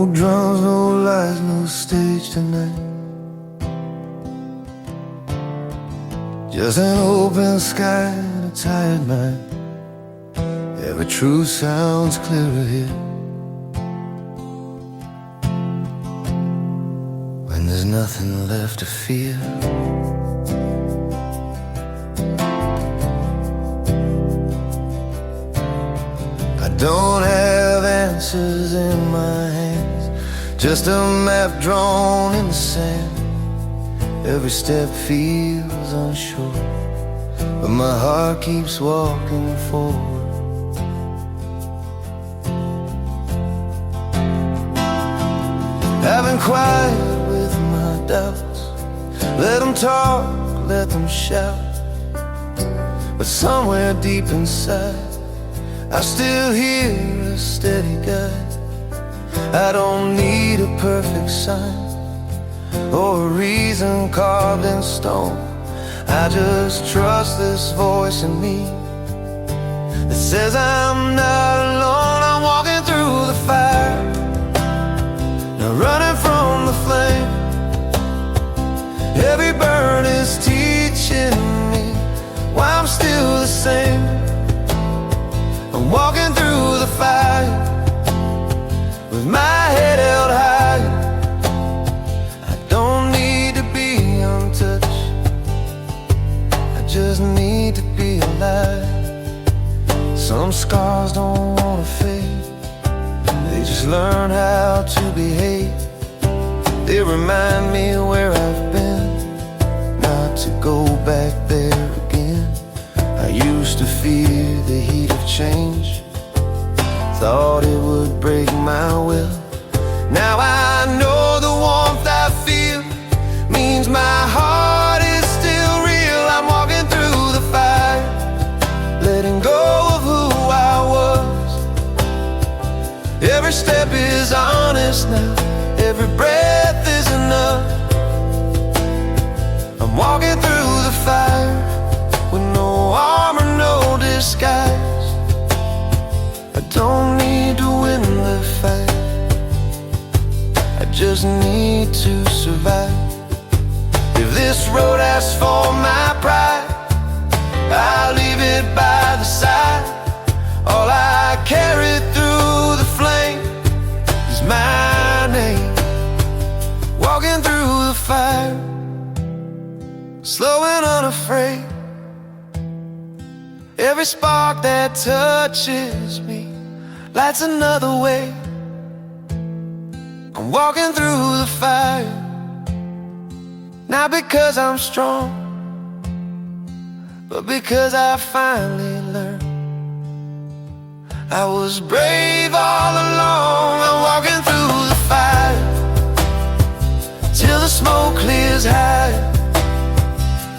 No drums, no lights, no stage tonight. Just an open sky and a tired mind. Every truth sounds clearer here when there's nothing left to fear. I don't have answers in my hands, just a map drawn in the sand. Every step feels unsure, but my heart keeps walking forward. I've been quiet with my doubts, let them talk, let them shout. But somewhere deep inside, I still hear a steady guide. I don't need a perfect sign or a reason carved in stone. I just trust this voice in me that says I'm not alone. I'm walking through the fire, not running from the flame. Every burn is teaching me why I'm still the same. I'm walking through the fire with my head held high. I don't need to be untouched, I just need to be alive. Some scars don't wanna fade, they just learn how to behave. They remind me where I've been, not to go back there again. I used to fear the heat of change, thought it would break my will. Now I know the warmth I feel means my heart is still real. I'm walking through the fire, letting go of who I was. Every step is honest now, every breath is enough. I'm walking through the fire with no armor, no disguise. I don't need to win the fight, I just need to survive. If this road asks for my pride, I'll leave it by the side. All I carry through the flame is my name. Walking through the fire, slow and unafraid. Every spark that touches me lights another way. I'm walking through the fire, not because I'm strong, but because I finally learned I was brave all along. I'm walking through the fire till the smoke clears high.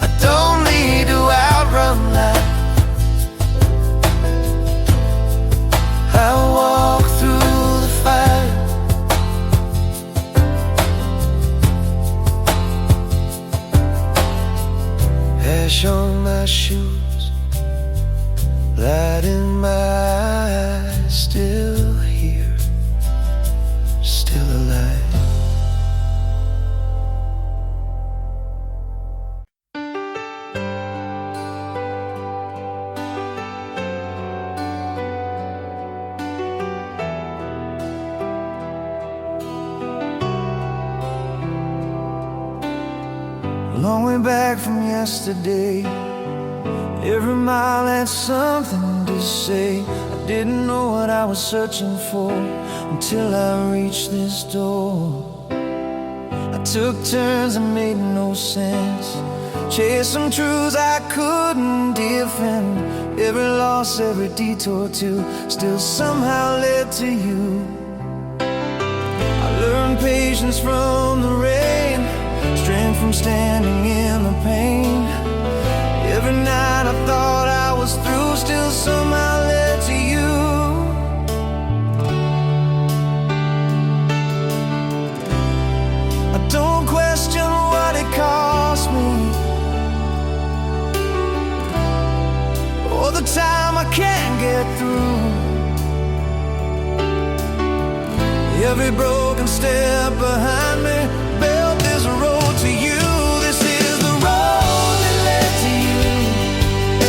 I don't need to outrun life, I walk through the fire. Ash on my shoes, light in my eyes, still here, still alive. Long way back from yesterday, every mile had something to say. I didn't know what I was searching for until I reached this door. I took turns that made no sense, chased some truths I couldn't defend. Every loss, every detour too, still somehow led to you. I learned patience from the rain, strength from standing in the pain. Every night I thought I was through, still somehow led to you. I don't question what it cost me, or the time I can't get through. every broken step behind me, built this road to you. This is the road that led to you.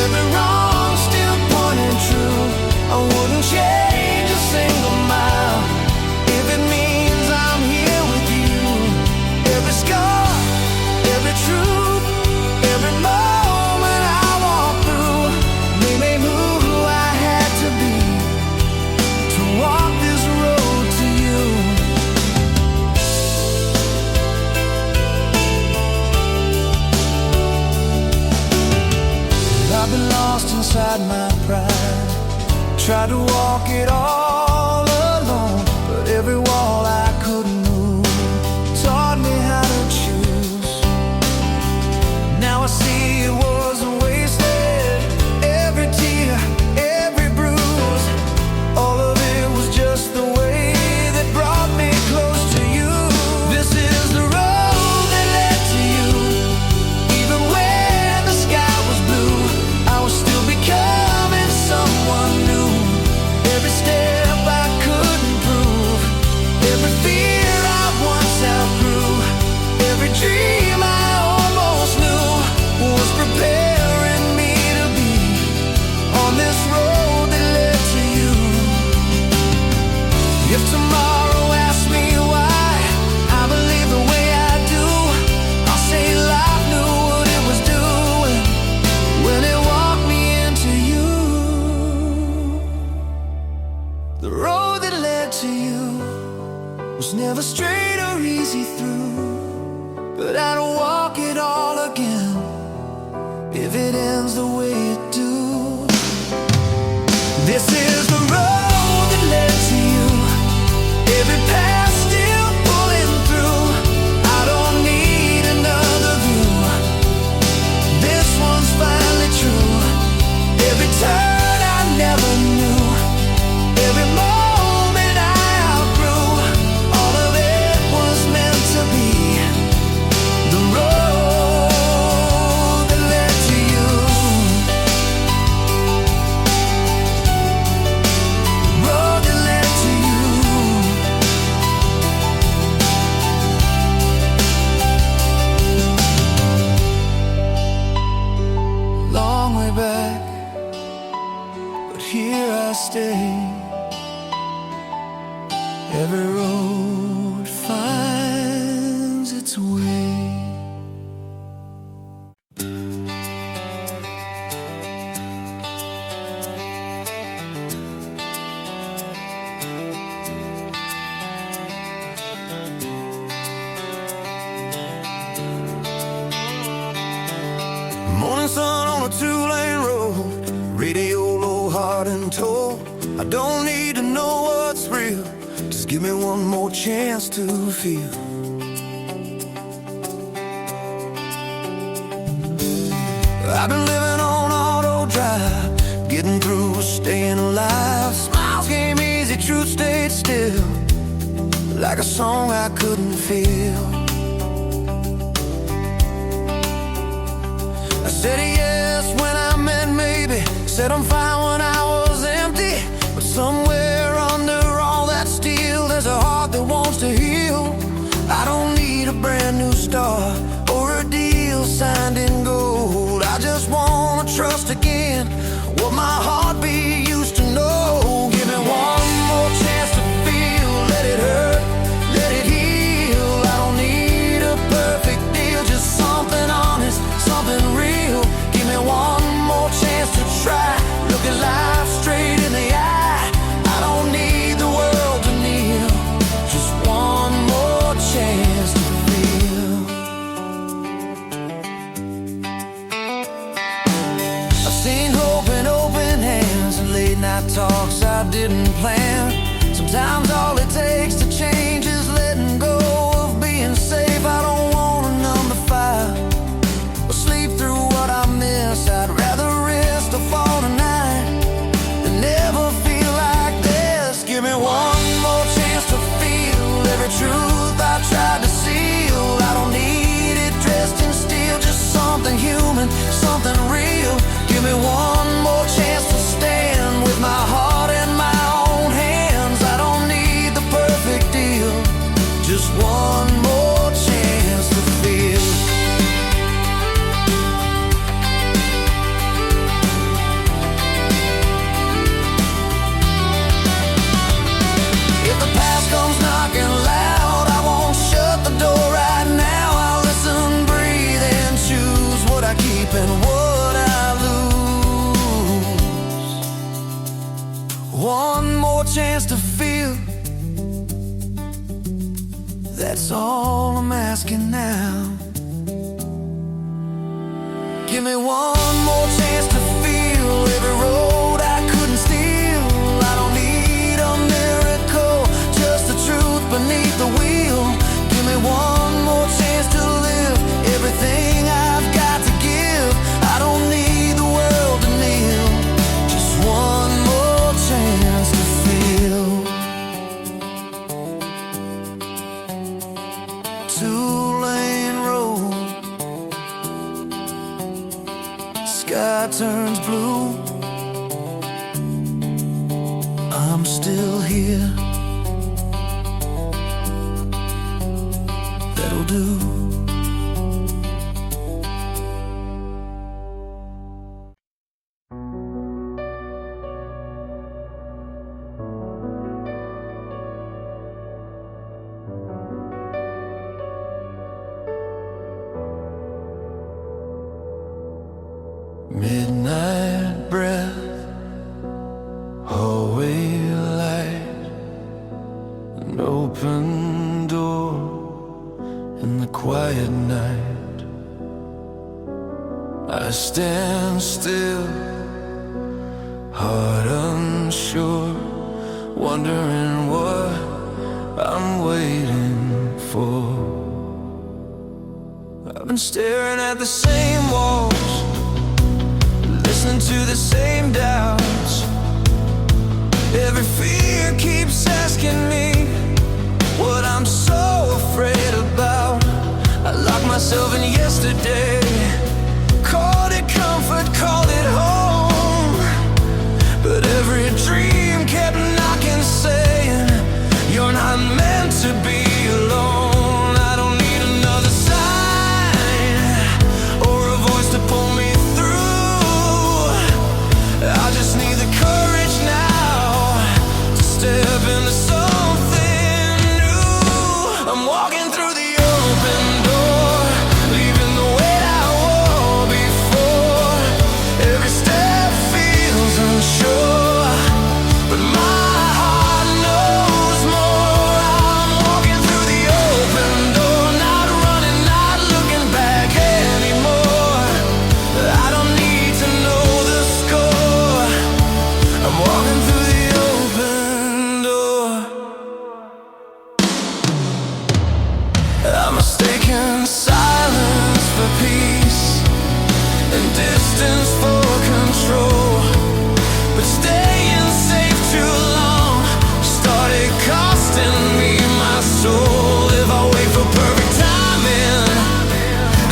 Every wrong still pointing true. I wouldn't change a single mile if it means I'm here with you. Every scar, every truth, every moment I walk through made me who I had to be to walk this road to you. I've been lost inside my pride, tried to walk it all alone, but every wall I couldn't move taught me how to choose. Now I see it wasn't wasted. Every tear, every bruise, all of it was just the way that brought me close to you. This is the road that led to you. Even when the sky was blue, I was still becoming someone new. Every step I couldn't prove, every fear I once outgrew, every dream I almost knew was preparing me to be on this road that led to you. If tomorrow asks me why I believe the way I do, I'll say life knew what it was doing when it walked me into you. The road that led to you was never straight or easy through, but I'd walk it all again if it ends the way it do. This is the road that led to you. Every path still pulling through. I don't need another view. This one's finally true. Every turn I never knew, every moment I outgrew, all of it was meant to be the road that led to you. Road that led to you. Long way back, but here I stay. Every road finds its way. Morning sun on a two-lane road, radio low, heart and told. I don't need to know what's real, just give me one more chance to feel. I've been living on auto drive, getting through, staying alive. Smiles came easy, truth stayed still, like a song I couldn't feel. I said yes when I meant maybe, said I'm fine when I was empty, but somewhere under all that steel there's a heart that wants to heal. I don't need a brand new start or a deal signed in gold. I just wanna trust again what my heartbeat used to know. Give me one more chance to feel, let it hurt, let it heal. I don't need a perfect deal, just something honest, something real. Give me one more chance to try, look at life straight in the eye. I don't need the world to kneel, just one more chance to feel. I've seen hope in open hands and late night talks I didn't plan. Sometimes all it takes to change is letting go of being safe. I don't wanna numb the fire or sleep through what I miss. I'd rather risk the fall tonight than never feel like this. Give me one more chance to feel every truth I tried to seal. I don't need it dressed in steel, just something human, something real. Give me one more chance to stand with my heart in my own hands. I don't need the That's all I'm asking now. Give me one more chance to feel every road I couldn't steal. I don't need a miracle, just the truth beneath the wheel. Give me one more chance to live everything I've got to give. I don't need the world to kneel, just one more chance to feel. Two-lane road, sky turns blue. I'm still here. That'll do. Midnight breath, hallway light, an open door in the quiet night. I stand still, heart unsure, wondering what I'm waiting for. I've been staring at the same walls, listening to the same doubts. Every fear keeps asking me what I'm so afraid about. I locked myself in yesterday, called it comfort, called it home. But every dream kept knocking, saying you're not meant to be alone. I don't need another sign or a voice to pull me through. I just need the courage now to step into something new. I'm walking through the open door, leaving the weight I wore before. Every step feels unsure, but my heart knows more. I'm walking through the open door, not running, not looking back anymore. I don't need to know the score. I'm walking through the open door. I'm mistaken silence for peace and distance for control. But staying safe too long started costing me my soul. If I wait for perfect timing,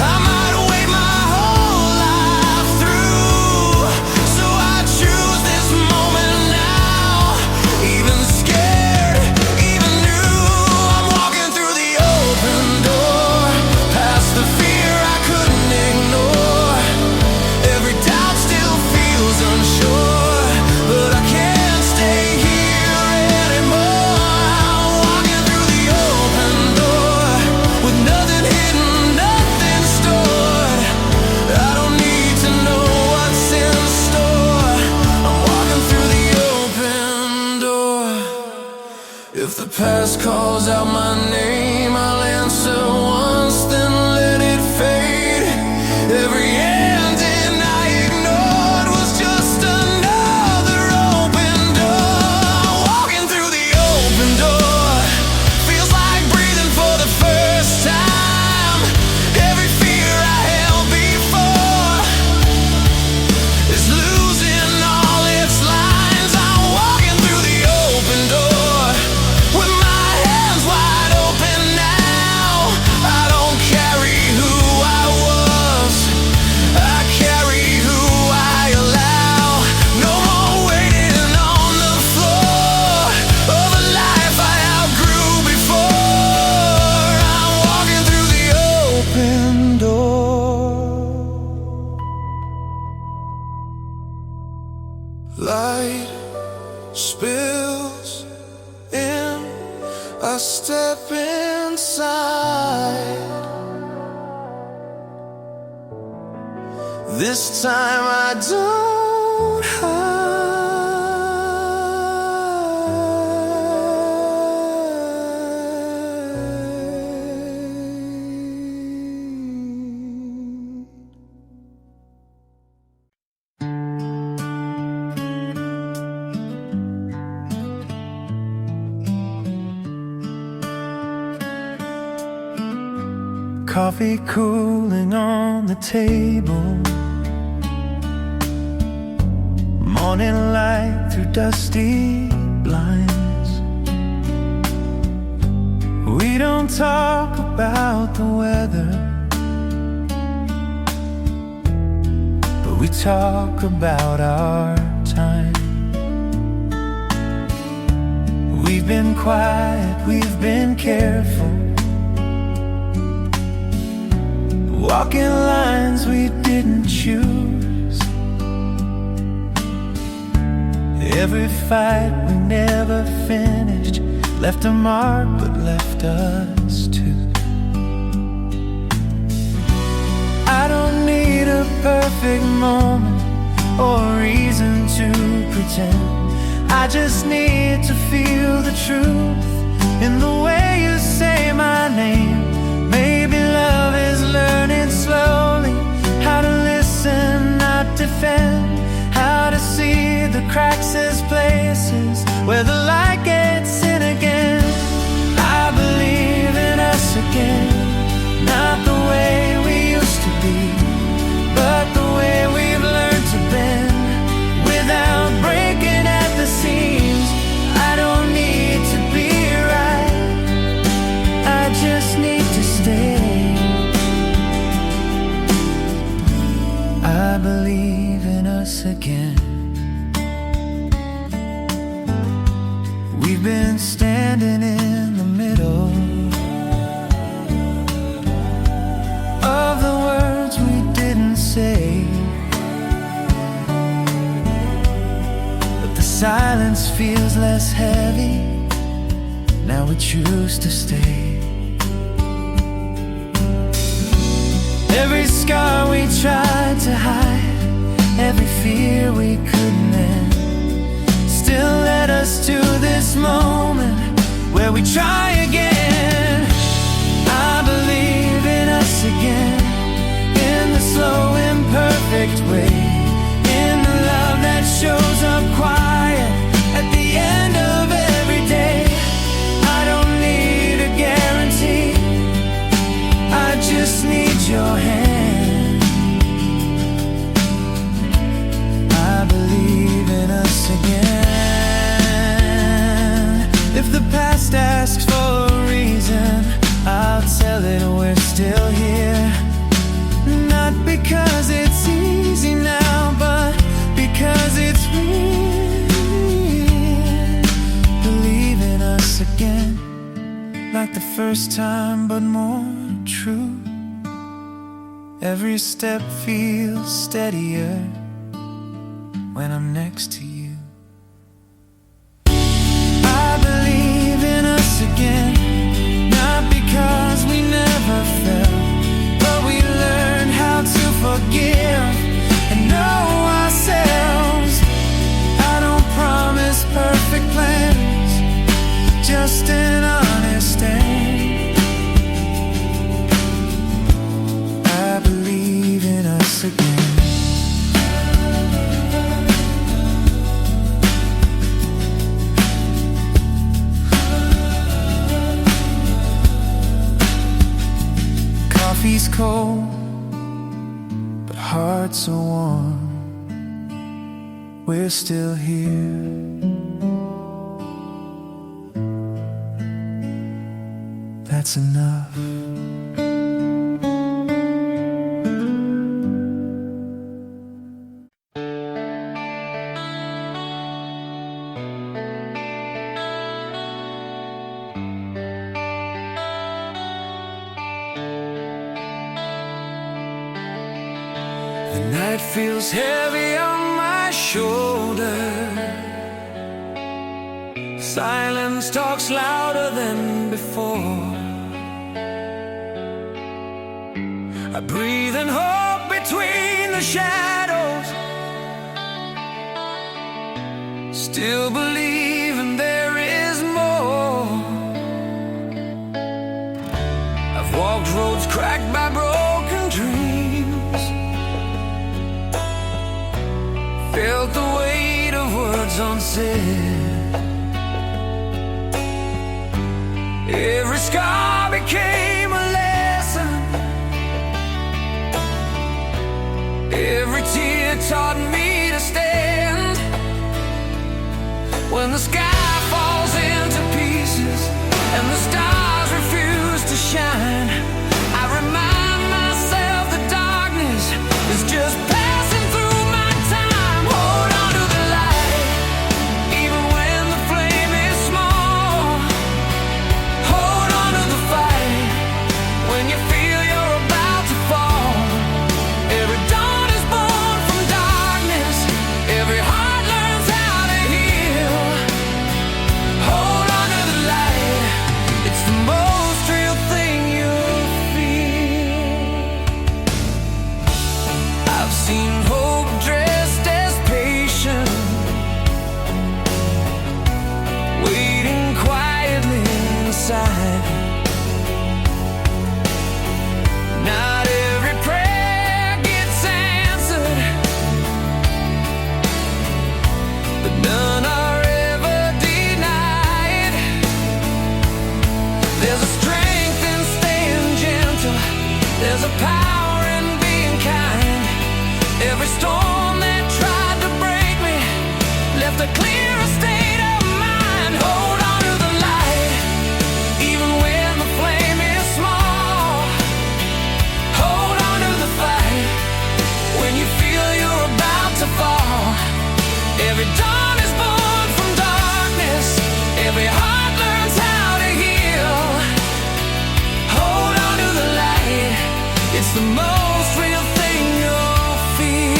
I might wait my whole life through. So I choose this moment now, even scared, even new. I'm walking through the open door, past the fear I couldn't ignore. Every doubt still feels unsure, but I can't stay here anymore. I'm walking through the open door, with nothing hidden, nothing stored. I don't need to know what's in store. I'm walking through the open door. If the past calls out my name, I'll answer once, then let it fade. Every ending I ignored was just another open door. Walking through the open door feels like breathing for the first time. Every fear I held before is losing all its lines. I'm walking through the open door with my hands wide open now. I don't carry who I was, I carry who I allow. No more waiting on the floor of a life I outgrew before. I'm walking through the open door. Light spills in, I step inside. This time I don't hide. Coffee cooling on the table, morning light through dusty blinds. We don't talk about the weather, but we talk about our time. We've been quiet, we've been careful, walking lines we didn't choose. Every fight we never finished left a mark but left us too. I don't need a perfect moment or reason to pretend. I just need to feel the truth in the way you say my name. Maybe love is learning slowly how to listen, not defend, how to see the cracks as places where the light gets in again. I believe in us again, not the way we used to be, but the way we've learned to bend without breaking at the seams. I don't need to be right, I just need to stay. I believe in us again. We've been standing in the middle of the words we didn't say, but the silence feels less heavy now we choose to stay. Every scar we tried to hide, every fear we couldn't end, still led us to this moment where we try again. I believe in us again, in the slow, imperfect way, in the love that shows up quiet at the end of every day. I don't need a guarantee, I just need your hand. I believe in us again. If the past asks for a reason, I'll tell it we're still here. Not because it's easy now, but because it's real. Believe in us again, like the first time, but more true. Every step feels steadier when I'm next to you. I believe in us again, not because we never fell, but we learned how to forgive and know ourselves. I don't promise perfect plans, just an honest end. I believe in us again. Coffee's cold, but hearts are warm. We're still here. That's enough. The night feels heavy on my shoulder. Silence talks louder than before. I breathe and hope between the shadows, still believing there is more. I've walked roads cracked by broken dreams, felt the weight of words unsaid. Every scar became a lesson, the sky falls into pieces and the stars refuse to shine, I remind myself that darkness is just passing through my time. Hold on to the light, even when the flame is small. Hold on to the fight when you feel you're about to fall. Every dawn is born from darkness, every heart learns how to heal. Hold on to the light, it's the most real thing you'll feel. I've seen hope dressed as patience, waiting quietly inside. Not every prayer gets answered, but none are ever denied. There's a strength in staying gentle, there's a power in being kind. Every storm that tried to break me left a clearer state of mind. Hold on to the light, even when the flame is small. Hold on to the fight when you feel you're about to fall. Every dawn is born from darkness, every heart learns how to heal. Hold on to the light, it's the most real thing you'll feel.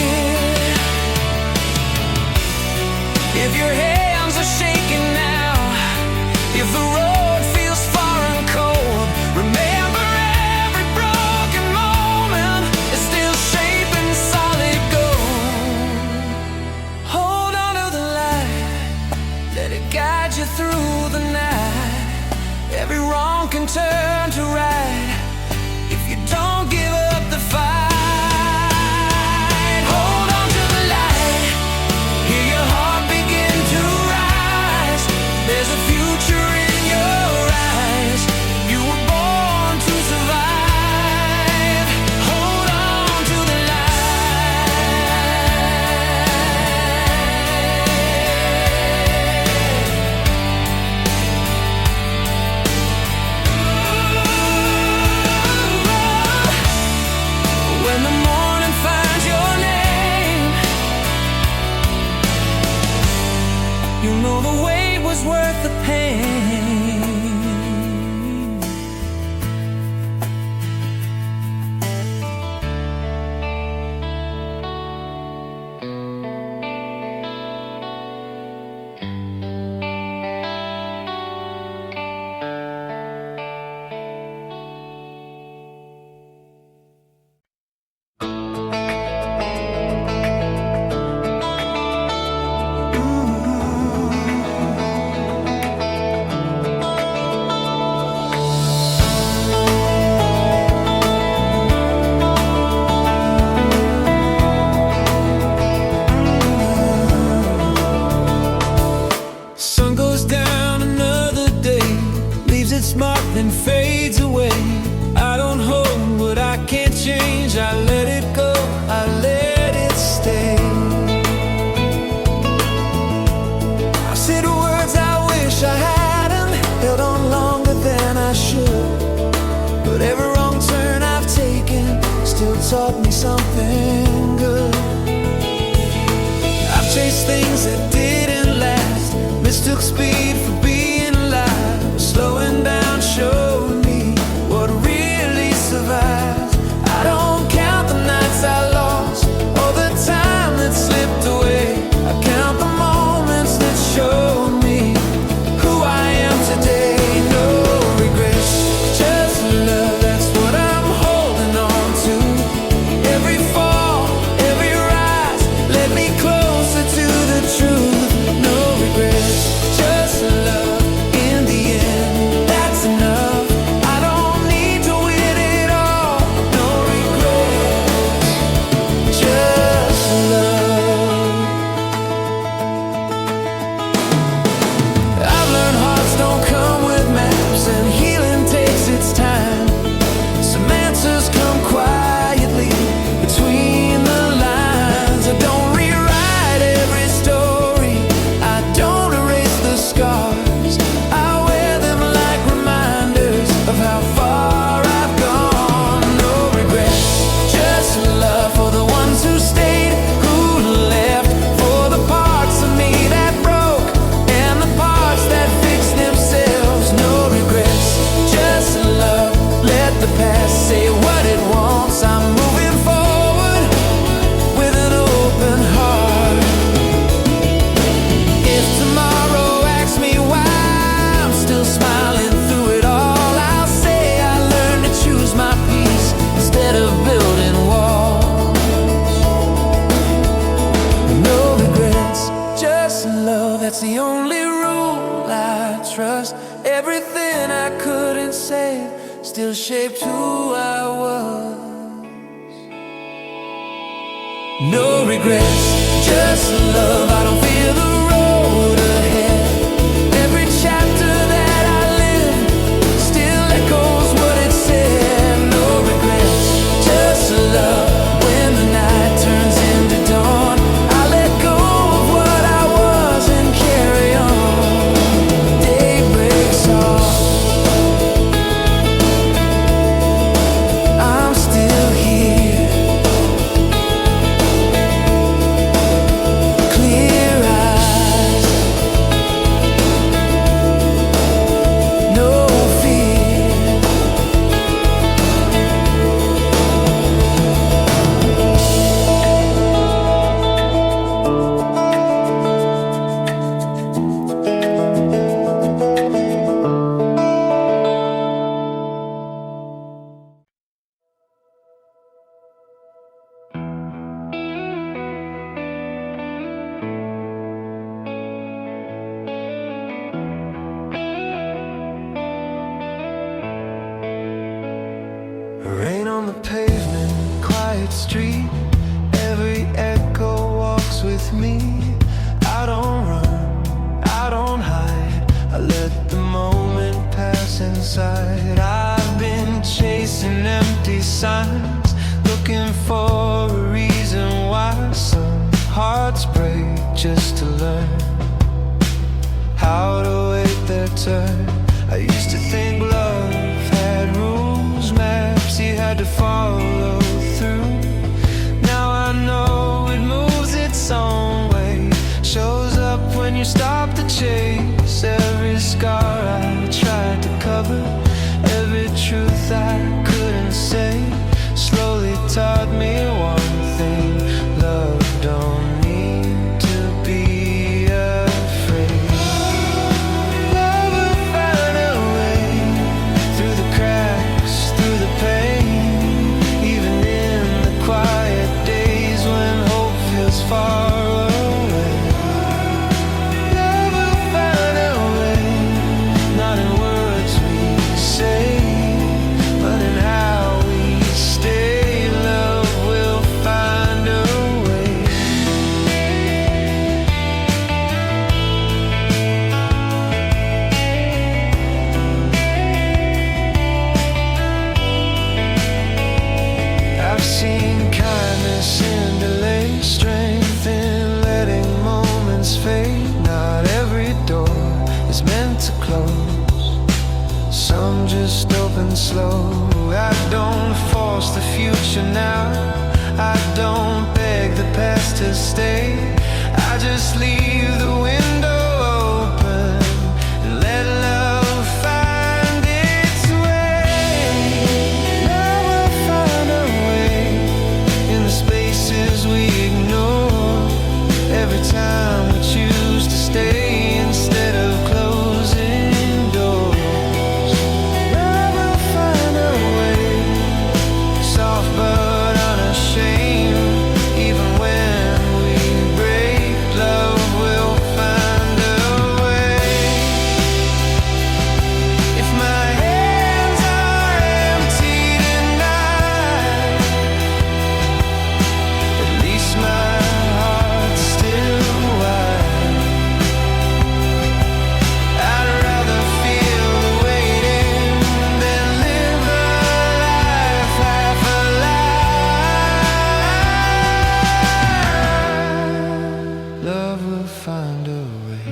If your hands are shaking now, if the road feels far and cold, remember every broken moment is still shaping solid gold. Hold on to the light, let it guide you through the night. Every wrong can turn to right if you don't give up the fight. Hold on to the light, hear your heart begin to rise. There's a future in your eyes, you were born to survive. Hold on to the when the morning finds your name, you know the wait was worth the pain. Sun goes down, another day leaves its mark, then fades away. I don't hold what I can't change, I let it go, I let it stay. I said words I wish I hadn't, held on longer than I should, but every wrong turn I've taken still taught me something good. I've chased things that didn't last, mistook speed for being alive. Slowing down showed me what really survives. I don't count the nights I lost or the time that slipped away. I count the moments that showed me who I am today. No regrets, just love, that's what I'm holding on to. Every fall, every rise led me closer to the truth. No regrets, just the past say what it wants. I'm moving forward with an open heart. If tomorrow asks me why I'm still smiling through it all, I'll say I learned to choose my peace instead of building walls. No regrets, just love, that's the only rule I trust. Everything I couldn't say still shaped who I was. No regrets, just love, I don't fear the road ahead. Every chapter that I live still echoes what it said. No regrets, just love. When the night turns into dawn, I let go of what I was and carry on. Day breaks off, I'm still here. Clear eyes, no fear. Rain on the pavement, quiet street. Every echo walks with me. I don't run, I don't hide. I let the moment pass inside. I've been chasing empty signs, looking for a reason why some hearts break just to learn how to wait their turn. I used to think love had rules, maps you had to follow through. Now I know it moves its own way, shows up when you stop the chase. Every scar I tried to cover, every truth I couldn't say, slowly taught me one thing: love don't need to be afraid. Love will find a way through the cracks, through the pain, even in the quiet days when hope feels far away. Love will find a way, not in words we say, but in how we stay. Love will find a way. I've seen kindness in delay, strength in letting moments fade. Not every door is meant to close, some just open slow. I don't force the future now, I don't beg the past to stay. I just leave the window open and let love find its way. Love will find a way in the spaces we ignore, every time we choose to stay instead of closing doors. Love will find a way, soft but unashamed, even when we break. Love will find a way. If my hands are empty tonight, at least my heart's still wide. I'd rather feel the waiting than live a life half alive. Love will find a way,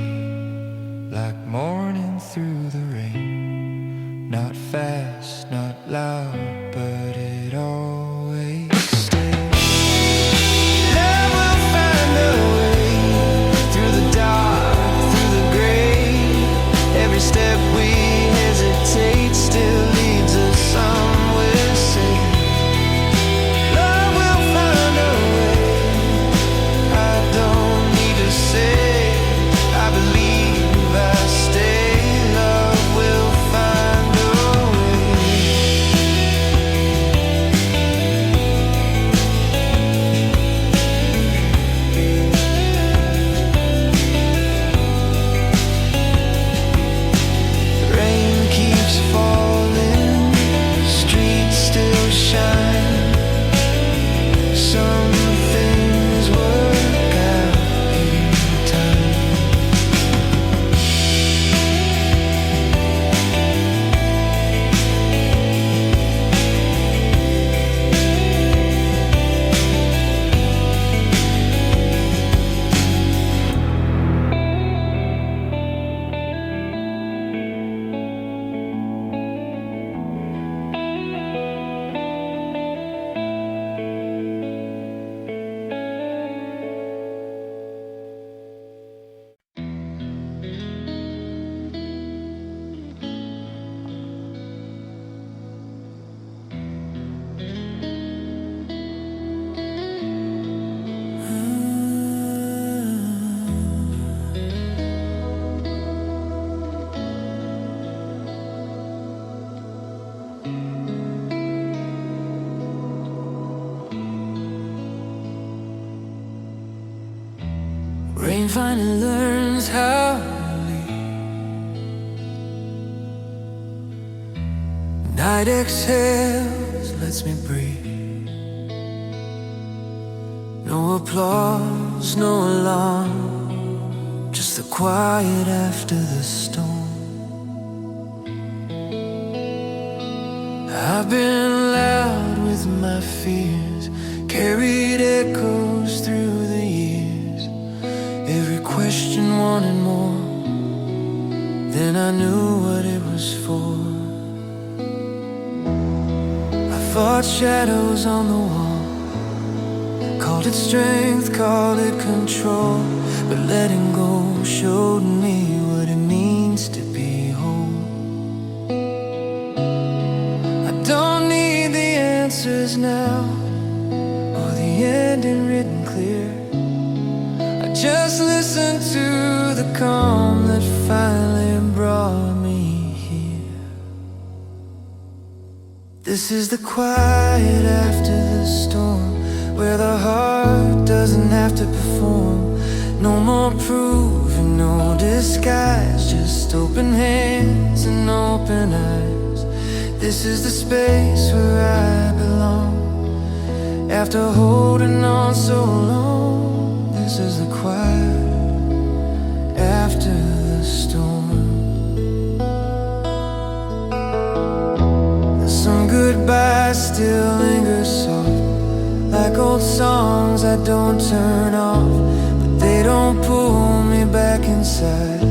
like morning through the rain. Not fast, not loud, but it always stays. Love will find a way through the dark, through the gray. Every step we hesitate still leads us somewhere. finally learns how to leave. Night exhales, lets me breathe. No applause, no alarm, just the quiet after the storm. I've been loud with my fears, carried echoes through the years. Every question wanted more, then I knew what it was for. I fought shadows on the wall, called it strength, called it control, but letting go showed me what it means to be whole. I don't need the answers now, or the ending written clear. I just listen to the calm that finally brought me here. This is the quiet after the storm, where the heart doesn't have to perform. No more proving, no disguise, just open hands and open eyes. This is the space where I belong. After holding on so long, this is the quiet after the storm. Some goodbyes still linger soft, like old songs I don't turn off, but they don't pull me back inside.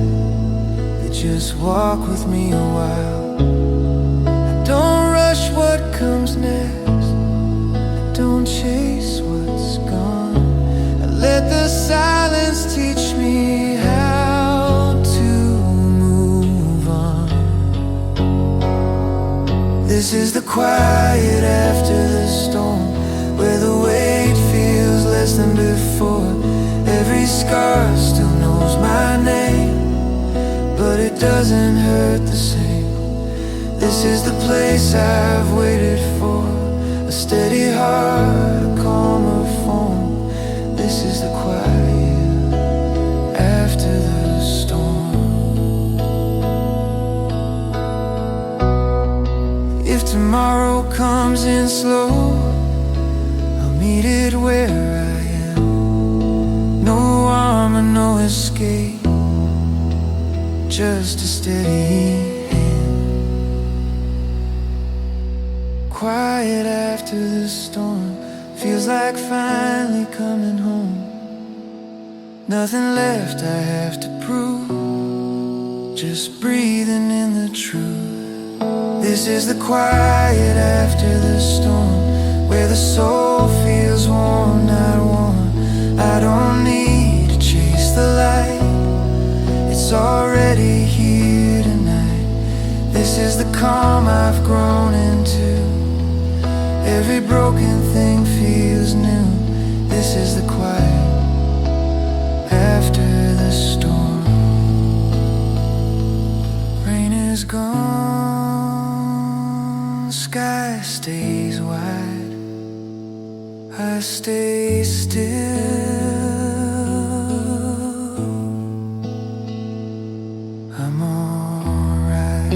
They just walk with me a while. I don't rush what comes next, I don't chase what's gone. I let the silence teach me how to move on. This is the quiet after the storm, where the weight feels less than before. Every scar still knows my name, but it doesn't hurt the same. This is the place I've waited for, a steady heart, a calmer form. This is the quiet after the storm. If tomorrow comes in slow, meet it where I am. No armor, no escape, just a steady hand. Quiet after the storm, feels like finally coming home. Nothing left I have to prove, just breathing in the truth. This is the quiet after the storm, where the soul feels warm, not worn. I don't need to chase the light, it's already here tonight. This is the calm I've grown into, every broken thing feels new. This is the quiet after the storm. Rain is gone, sky stays wide, I stay still. I'm alright.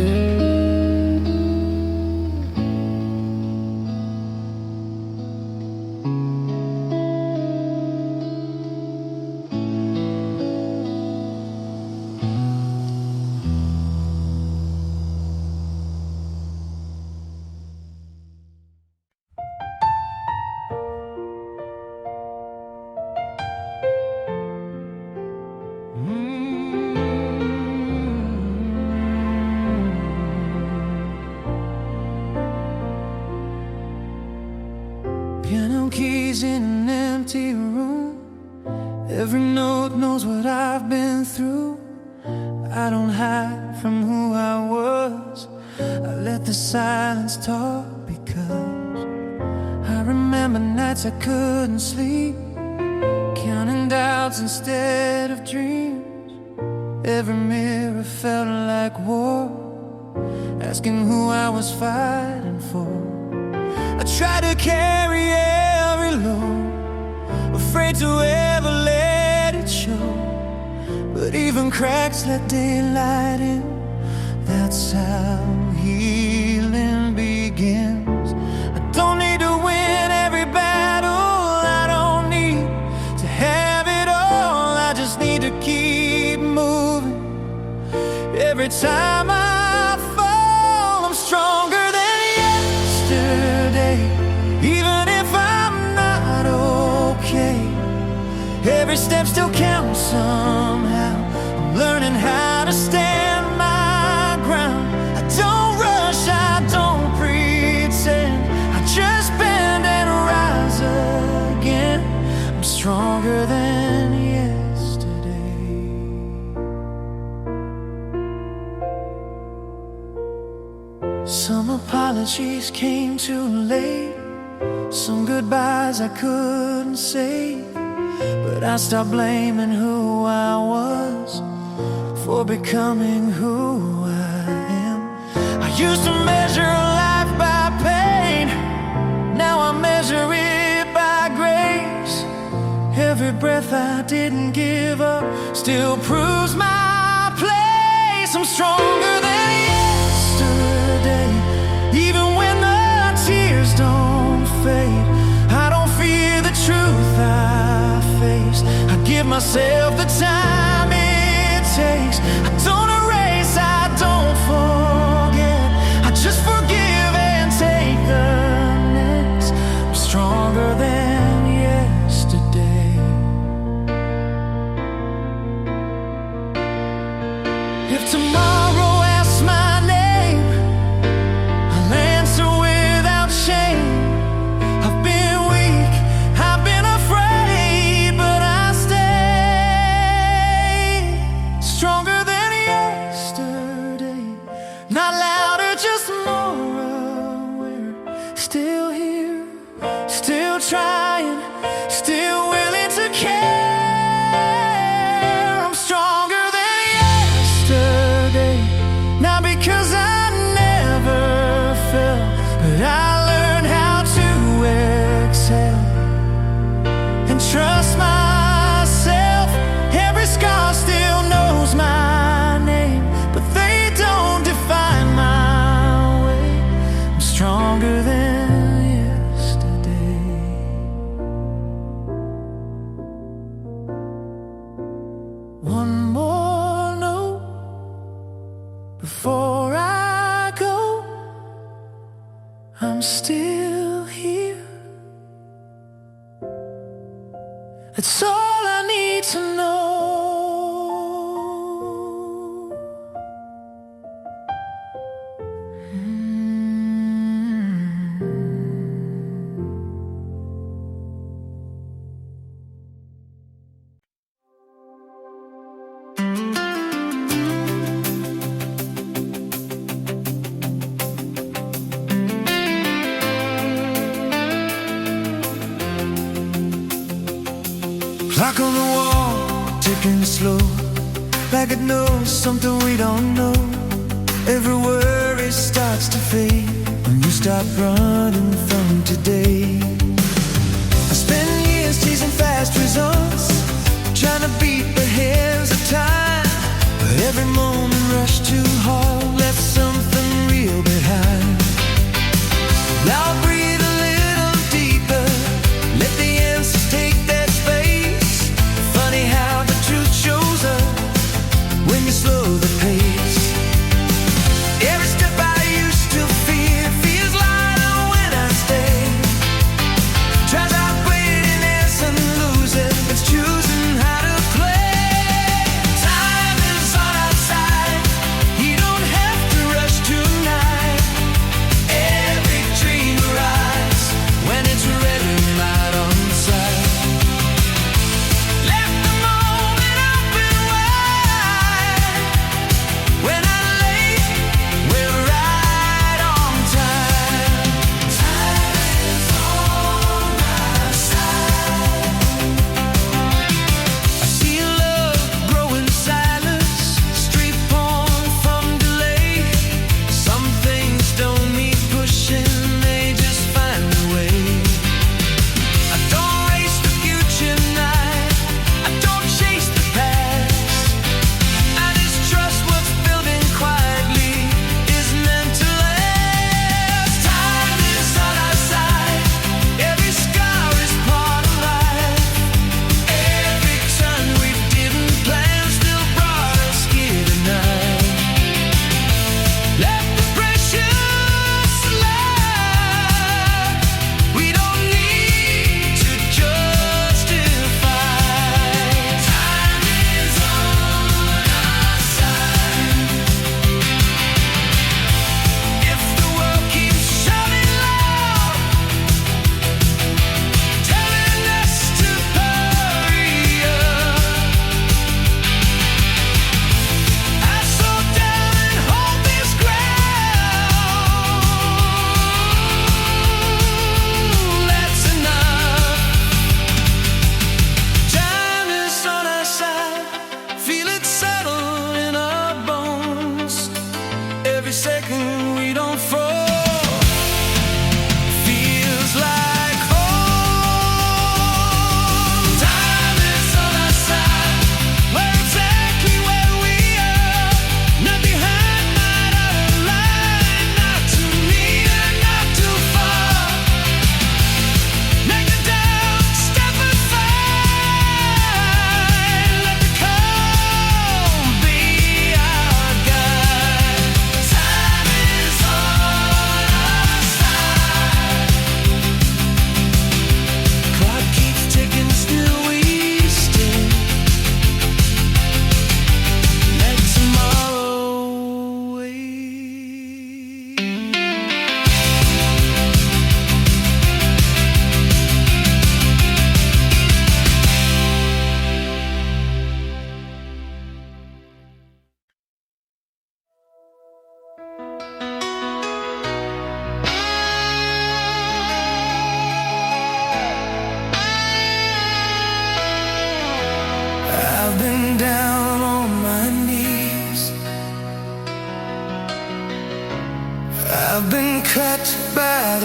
Piano keys in an empty room, every note knows what I've been through. I don't hide from who I was, I let the silence talk, because I remember nights I couldn't sleep, counting doubts instead of dreams. Every mirror felt like war, asking who I was fighting for. I tried to carry every load, afraid to ever let it show. But even cracks let daylight in. That's how healing begins. I don't need to win every battle, I don't need to have it all. I just need to keep moving. Every time I fall, I'm stronger than yesterday. Even if I'm not okay, every step still counts somehow. I'm learning how to stand my ground. I don't rush, I don't pretend. I just bend and rise again. I'm stronger than yesterday. Some apologies came too late, some goodbyes I couldn't say. But I stopped blaming who I was for becoming who I am. I used to measure life by pain, now I measure it by grace. Every breath I didn't give up still proves my place. I'm stronger than yesterday, even when the tears don't fade. I don't fear the truth I face. I give myself the time it takes. I don't erase, I don't forget. I just forgive and take the next. I'm stronger than yesterday. If tomorrow asks my name, I'll answer without shame. I've been weak, I've been afraid, but I stay stronger than yesterday. Not louder, just more aware. Still here, still trying, still willing to care. I'm stronger than yesterday, not because I never fell, but I learned how to exhale and trust myself. Every scar still knows my name, but they don't define my way. I'm stronger than yesterday. One more note before I go. I'm still here. That's all I need to know. Clock on the wall, ticking slow, like it knows something we don't know. Every worry starts to fade when you stop running from today. I spent years chasing fast results, trying to beat the hands of time. But every moment rushed too hard, left something real behind. Now I'll breathe a little deeper, let the answers take their space. Funny how the truth shows up when you slow the pace. Every step I used to fear feels lighter when I stay. Tries outweighing this and losing, it's choosing how to play. Time is on our side, you don't have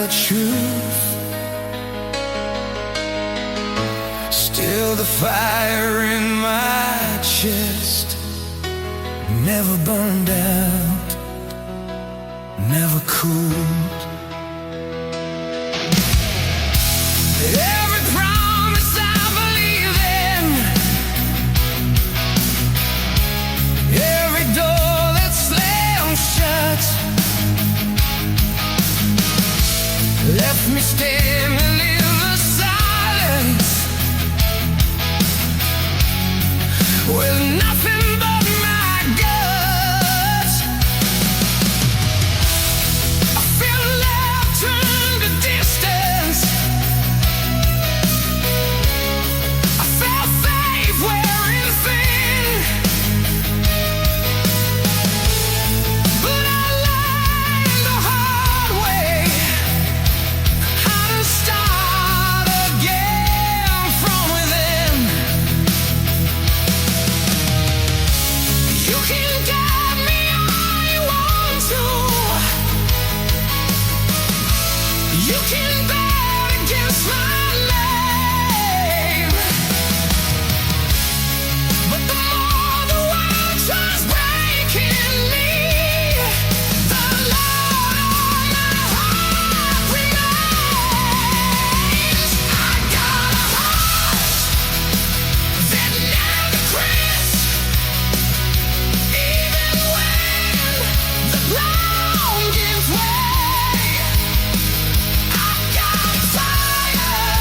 the truth. Still the fire in my chest, never burned out, never cooled. Every promise I believe in, every door that slammed shut, left me standing in the silence with nothing but my guts. I feel love turn to distance. I felt faith wearing thin, but I learned the hard way how to start again from within. You can guide me all you want to. You can bet against my name, but the more the world tries breaking me, the louder my heart remains. I got a heart that never quits, even when the ground gives way. I got fire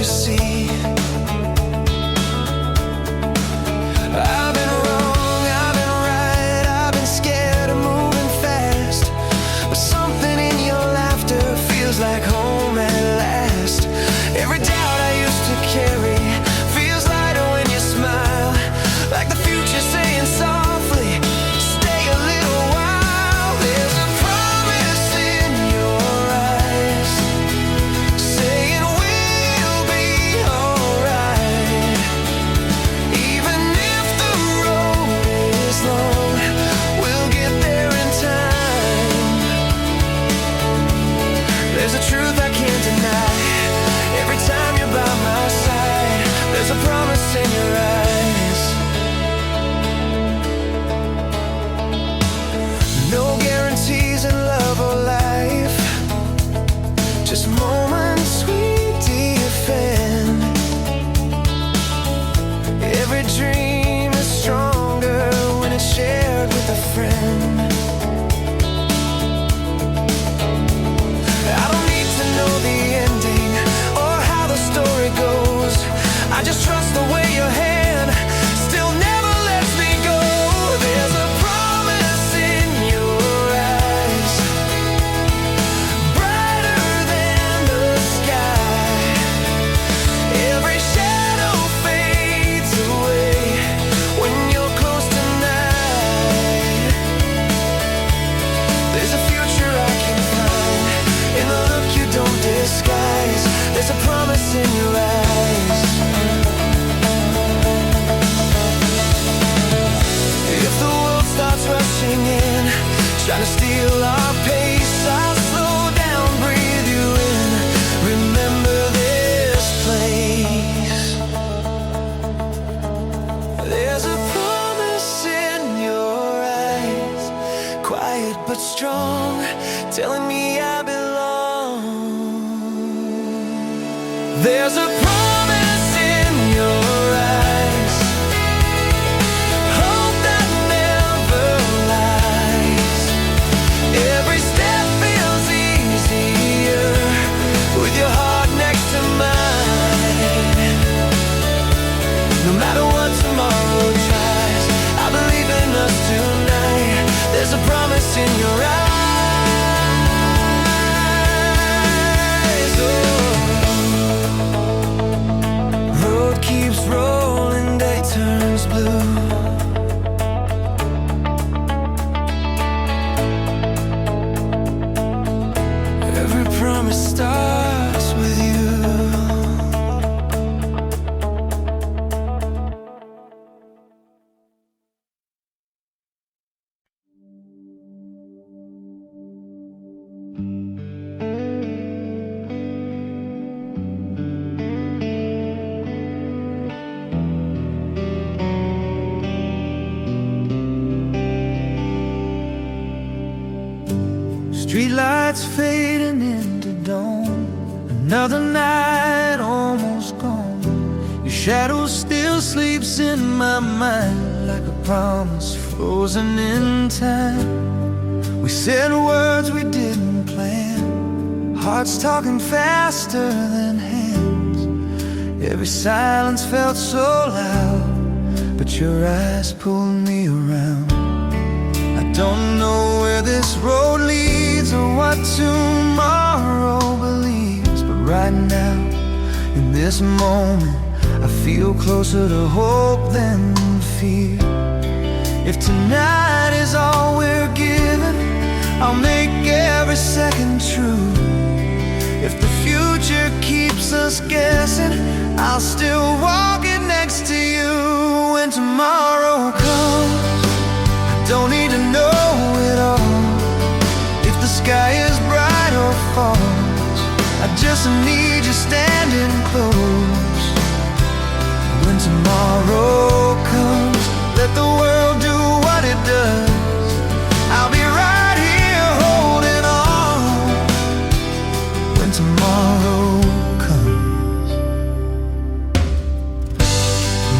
you see. I've been wrong, I've been right, I've been scared of moving fast, but something in your laughter feels like home at last. Every doubt I used to carry feels lighter when you smile, like the future saying softly, stay a little while. There's a promise in your eyes saying we'll be alright. Even if the road is long, we'll get there in time. There's a truth I can't deny. Every time you're by my side, there's a promise in your eyes. No guarantees in love or life, just moments we defend. Every dream is stronger when it's shared with a friend. I don't need to know the ending or how the story goes. I just trust the way your hand still never lets me go. There's a promise in your eyes, brighter than the sky. Every shadow fades away when you're close tonight. There's a future I can find in the look you don't disguise. There's a promise in your eyes. If the world starts rushing in, trying to steal our pace, I'll slow down, breathe you in. Remember this place. There's a promise in your eyes, quiet but strong, telling me I belong. There's a promise in your eyes, hope that never lies. Every step feels easier with your heart next to mine. No matter what tomorrow tries, I believe in us tonight. There's a promise in your eyes. Road keeps rolling, day turns blue. Every promise starts with you. Streetlights fading into dawn, another night almost gone. Your shadow still sleeps in my mind like a promise frozen in time. We said words we didn't plan, hearts talking faster than hands. Every silence felt so loud, but your eyes pulled me around. I don't know where this road leads or what tomorrow believes, but right now, in this moment, I feel closer to hope than fear. If tonight is all we're given, I'll make every second true. If the future keeps us guessing, I'll still walk it next to you. When tomorrow comes, I don't need to know it all. If the sky is bright or falls, I just need you standing close. When tomorrow comes, let the world do what it does. I'll be right here holding on. When tomorrow comes,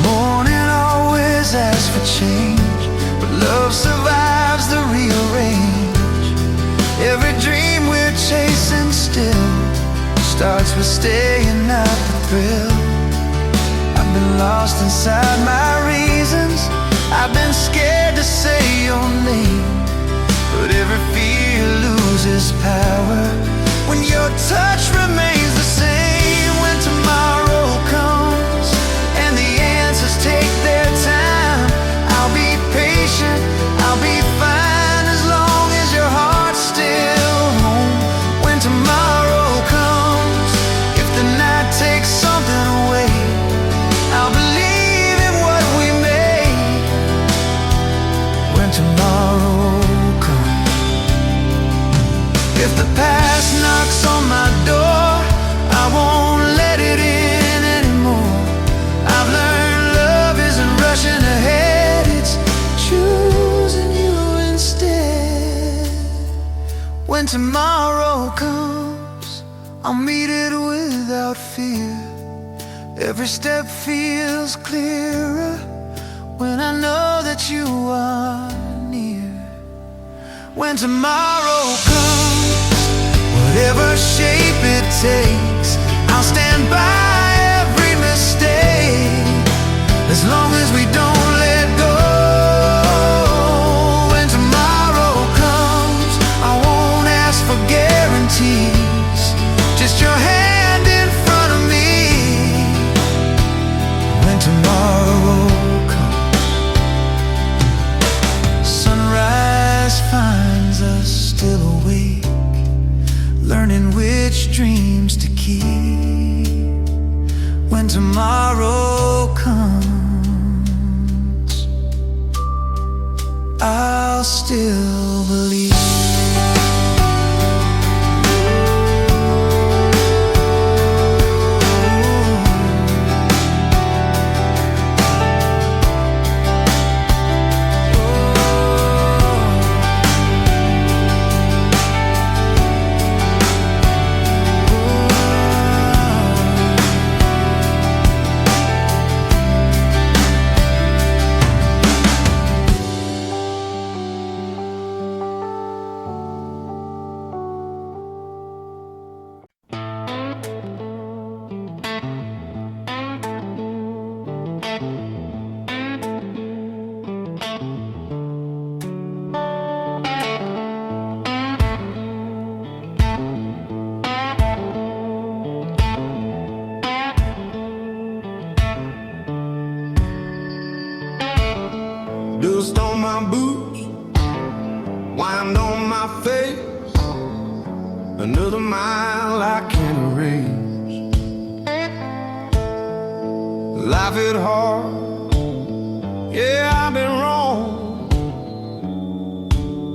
morning always asks for change, but love survives the rearrange. Every dream we're chasing still starts with staying out the thrill. I've been lost inside my reasons. I've been scared to say your name, but every fear loses power when your touch remains the same. When tomorrow comes and the answers take their time, I'll be patient, I'll be fine, as long as your heart's still home. When tomorrow comes, if the night takes something away, I'll believe in what we made. When tomorrow comes, if the past knocks on my door, I won't let it in anymore. I've learned love isn't rushing ahead, it's choosing you instead. When tomorrow comes, I'll meet it without fear. Every step feels clearer when I know that you are near. When tomorrow comes, whatever shape it takes, I'll stand by every mistake, as long as we don't let go. When tomorrow comes, I won't ask for guarantees, just your hand in front of me. When tomorrow comes, sunrise finds us still awake, learning which dreams to keep. When tomorrow comes, I'll still believe. Dust on my boots, wind on my face, another mile I can't erase. Life hit hard, yeah, I've been wrong,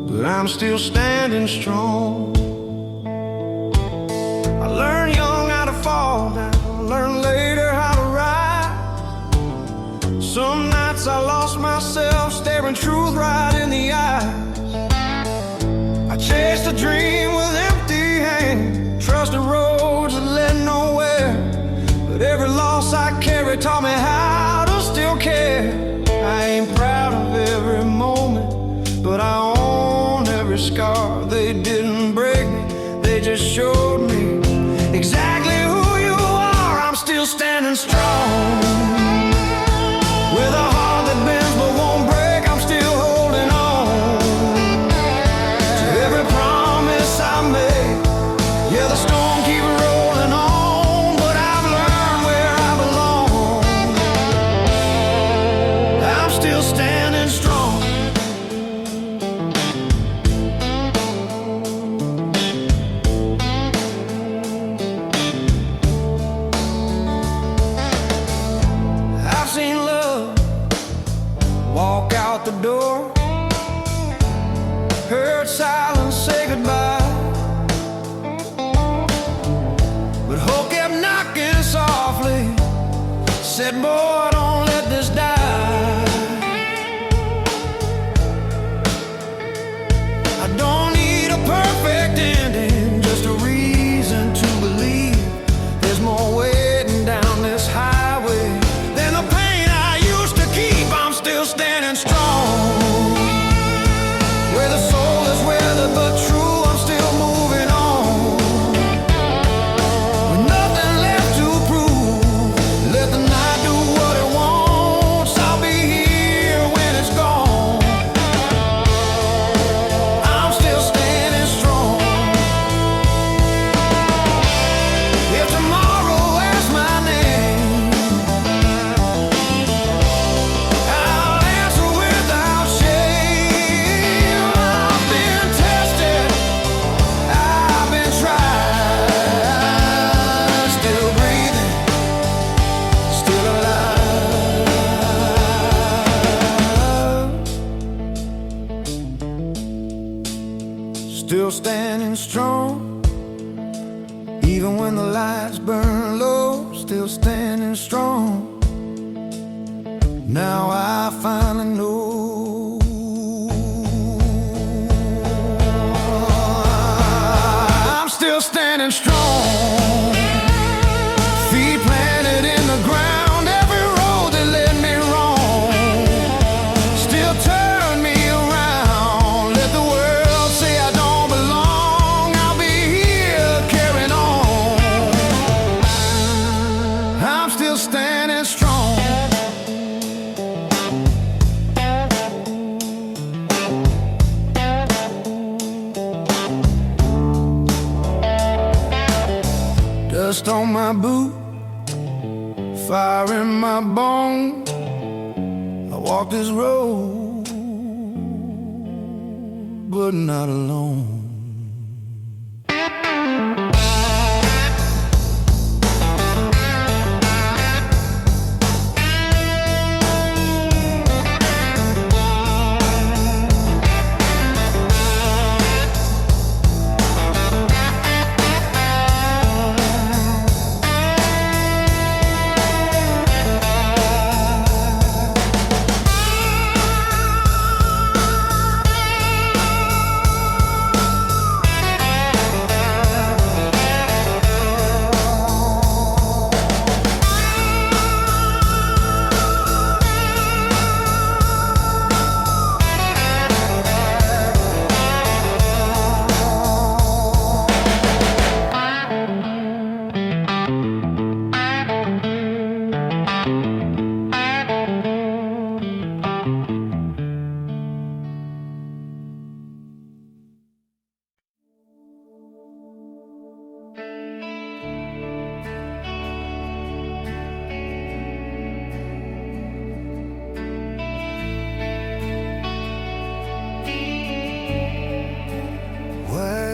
but I'm still standing strong. I learned young how to fall down, learned later how to ride. Some nights I lost myself, staring truth right in the eyes. I chased a dream with empty hands, trusted roads that led nowhere, but every loss I carried taught me how to still care. I ain't proud of every moment, but I own every scar. They didn't break me, they just showed me exactly who you are. I'm still standing strong, with a heart that bends but won't break. I'm still holding on to every promise I made. Yeah, the storm keeps rolling on, but I've learned where I belong. I'm still standing strong. standing strong. Even when the lights burn low, still standing strong. Now I finally know I'm still standing strong. Feet planted in the ground, every road that led me wrong still turned me around. Let the world say I don't belong, I'll be here carrying on. I'm still standing strong. Dust on my boot, fire in my bone. I walk this road, but not alone.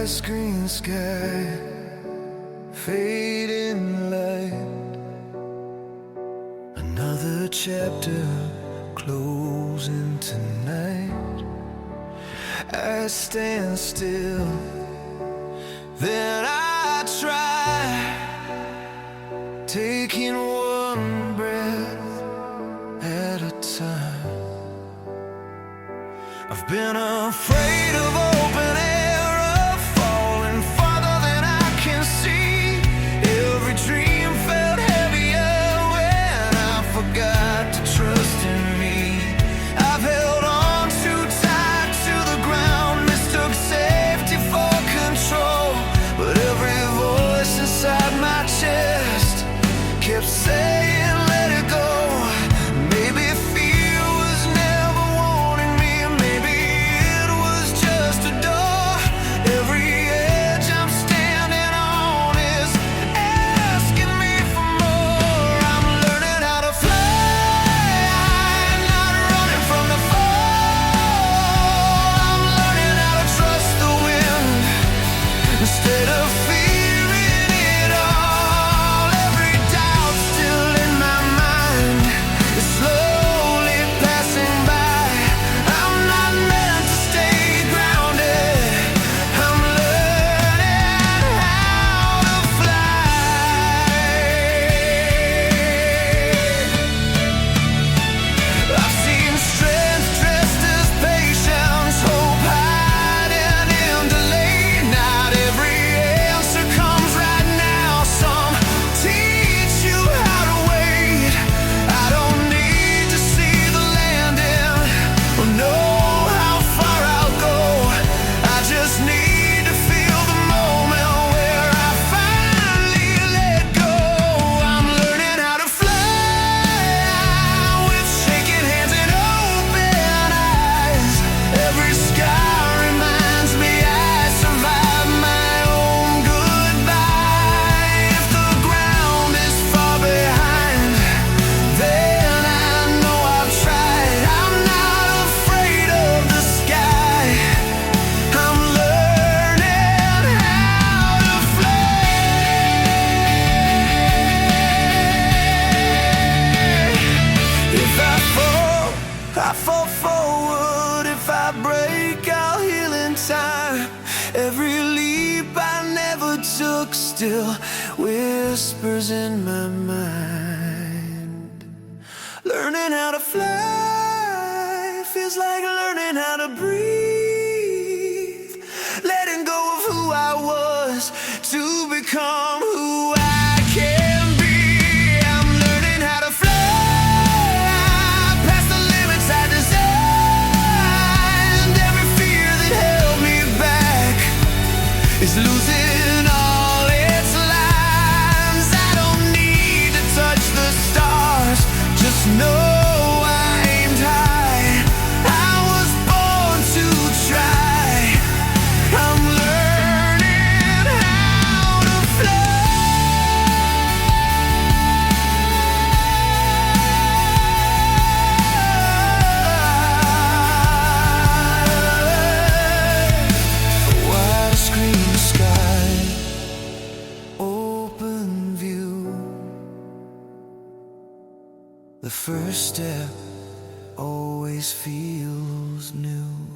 Screen sky, fading light, another chapter closing tonight. I stand still, then I try, taking one breath at a time. I've been afraid of open air, kept saying let it go. Maybe fear was never wanting me, maybe took still whispers in my mind. Learning how to fly feels like learning how to breathe. Letting go of who I was to become who I can be. I'm learning how to fly past the limits I designed. Every fear that held me back is losing all its lines. I don't need to touch the stars, just know I aimed high. I was born to try. I'm learning how to fly. Wide screen sky, open view. The first step always feels new.